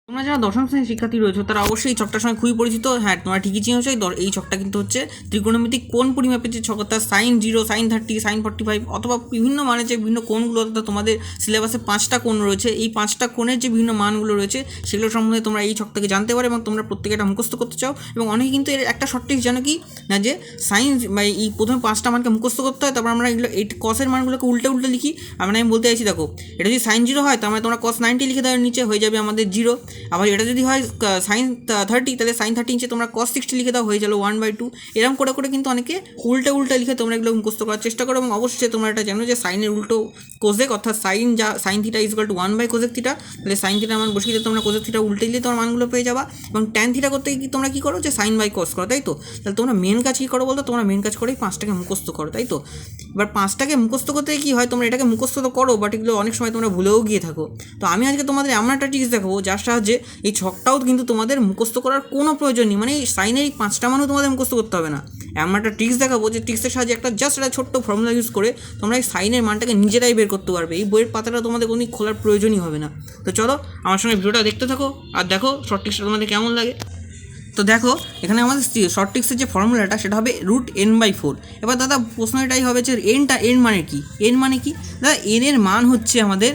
তোমরা যারা দশম শ্রেণীর শিক্ষার্থী রয়েছে তারা অবশ্যই এই ছকটার সঙ্গে খুবই পরিচিত। হ্যাঁ, তোমরা ঠিকই চিনেছো। এই ছকটা কিন্তু হচ্ছে ত্রিকোণমিতিক কোণ পরিমাপের যে ছক, অর্থাৎ sin 0, sin 30, sin 45 অথবা বিভিন্ন মানের যে বিভিন্ন কোণগুলো, অর্থাৎ তোমাদের সিলেবাসে 5টা কোণ রয়েছে। এই 5টা কোণের যে বিভিন্ন মানগুলো রয়েছে সেগুলো সম্বন্ধে তোমরা এই ছক থেকে জানতে পারো এবং তোমরা প্রত্যেকে এটা মুখস্থ করতে চাও। এবং অনেকে কিন্তু এর একটা শর্ট ট্রিক্স জানো কি না, যে সাইন বা এই প্রথমে 5টা মানকে মুখস্থ করতে হয়, তারপর আমরা এগুলো এই কসের মানগুলোকে উল্টে উল্টে লিখি। আমি বলতে চাইছি, দেখো এটা যদি sin 0 হয় তার মানে তোমরা cos 90 লিখে দেওয়ার নিচে হয়ে যাবে আমাদের 0। আবার এটা যদি হয় sin 30, তাহলে sin 30 নিচে তোমরা cos 60 লিখে দাও, হয়ে গেলো 1/2। এরকম করে করে কিন্তু অনেকে উল্টে লিখে তোমরা এগুলো মুখস্থ করার চেষ্টা করো। এবং অবশ্যই তোমরা এটা জানো যে সাইনের উল্টো কোজেক, অর্থাৎ sine theta is equal to 1/cosec theta. তাহলে সাইন থিটার মান বসিয়ে তোমরা কোজেক থিটা উল্টে দিলে তোমার মানগুলো পেয়ে যাবা। এবং ট্যান থিটা করতে কি তোমরা কী করো, যে sin/cos করো, তাই তো? তাহলে তোমরা মেন কাজ কী করো বলতো, তোমরা মেন কাজ করেই 5টাকে মুখস্থ করো, তাই তো? এবার 5টাকে মুখস্থ করতে কী হয়, তোমরা এটাকে মুখস্থ তো করো, বাট এগুলো অনেক সময় তোমরা ভুলেও গিয়ে থাকো। তো আমি আজকে তোমাদের এমন একটা ট্রিক্স দেখাবো যার সাহায্যে এই ছকটাও কিন্তু তোমাদের মুখস্থ করার কোনো প্রয়োজন নেই। মানে এই সাইনের এই 5টা মানও তোমাদের মুখস্থ করতে হবে না। এমন একটা ট্রিক্স দেখাবো যে ট্রিক্সের সাহায্যে একটা জাস্ট একটা ছোট্ট ফর্মুলা ইউজ করে তোমরা এই সাইনের মানটাকে নিজেরাই বের করতে পারবে। এই বইয়ের পাতাটা তোমাদের কোনো খোলার প্রয়োজনই হবে না। তো চলো আমার সঙ্গে ভিডিওটা দেখতে থাকো আর দেখো শর্ট ট্রিক্সটা তোমাদের কেমন লাগে। তো দেখো এখানে আমাদের শর্ট ট্রিক্সের যে ফর্মুলাটা সেটা হবে √n/4। এবার দাদা প্রশ্ন এটাই হবে যে এন মানে কি? এন মানে কি দাদা? এর মান হচ্ছে আমাদের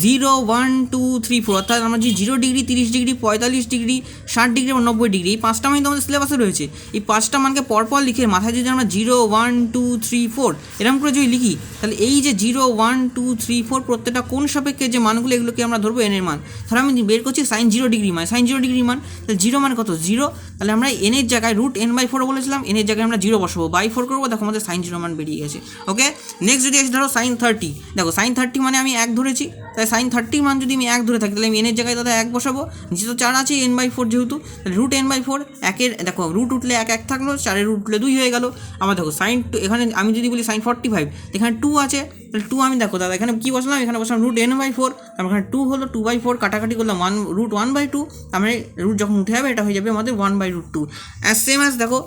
0, 1, 2, 3, 4, অর্থাৎ আমরা যে 0 ডিগ্রি, 30 ডিগ্রি, 45 ডিগ্রি, 60 ডিগ্রি এবং 90 ডিগ্রি, এই 5টা মান আমাদের সিলেবাসে রয়েছে। এই 5টা মানকে পরপর লিখে মাথায় যদি আমরা 0, 1, 2, 3, 4 এরকম করে যদি লিখি, তাহলে এই যে 0, 1, 2, 3, 4 প্রত্যেকটা কোন সাপেক্ষে যে মানগুলো, এগুলোকে আমরা ধরবো এনের মান। ধরো আমি বের করছি sin 0 ডিগ্রি মান, sin 0 ডিগ্রি মান, তাহলে 0 মানে কত? 0। তাহলে আমরা এনের জায়গায় √n/4 বলেছিলাম, এনের জায়গায় আমরা 0 বসাবো, বাই 4 করবো, দেখো আমাদের sin 0 মান বেরিয়ে গেছে। ওকে, নেক্সট যদি আসি ধরো sin 30। দেখো sin 30 মানে আমি 1 ধরেছি, তাই sin 30 মান যদি আমি 1 ধরে থাকি, তাহলে আমি এনের জায়গায় দাদা 1 বসাবো। নিচে তো 4 আছে, n/4 যেহেতু, তাহলে √n/4 1-এর দেখো রুট উঠলে 1 থাকলো, 4-এর রুট উঠলে 2 হয়ে গেল। আবার দেখো sin 2, এখানে আমি যদি বলি sin 45, এখানে 2 আছে, তাহলে 2 আমি দেখো দাদা এখানে কী বসলাম, এখানে বসলাম √n/4, তারপর এখানে 2 হলো, 2/4 কাটাকাটি করলাম, √1/2, তারপরে রুট যখন উঠে যাবে এটা হয়ে যাবে আমাদের 1/√2। অ্যাজ সেম অ্যাজ দেখো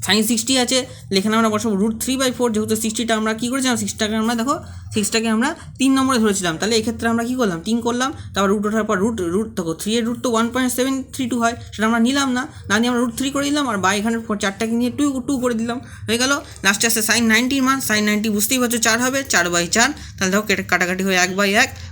sin 60 আছে, এখানে আমরা বসাবো √3/4, যেহেতু 60টা আমরা কী করেছিলাম, 60টাকে আমরা দেখো 6টাকে আমরা 3 নম্বরে ধরেছিলাম, তাহলে এক্ষেত্রে আমরা কী করলাম, 3 করলাম, তারপর রুট ওঠার পর রুট দেখো 3-এর রুট তো 1.732 হয়, সেটা আমরা নিলাম না নিয়ে আমরা √3 করে দিলাম, আর বা এখানে 4টাকে নিয়ে 2 করে দিলাম, হয়ে গেল। লাস্টে আসছে sin 90 মান, sin 90 বুঝতেই পারছো 4 হবে, 4/4, তাহলে দেখো কাটাকাটি হয়ে 1/1।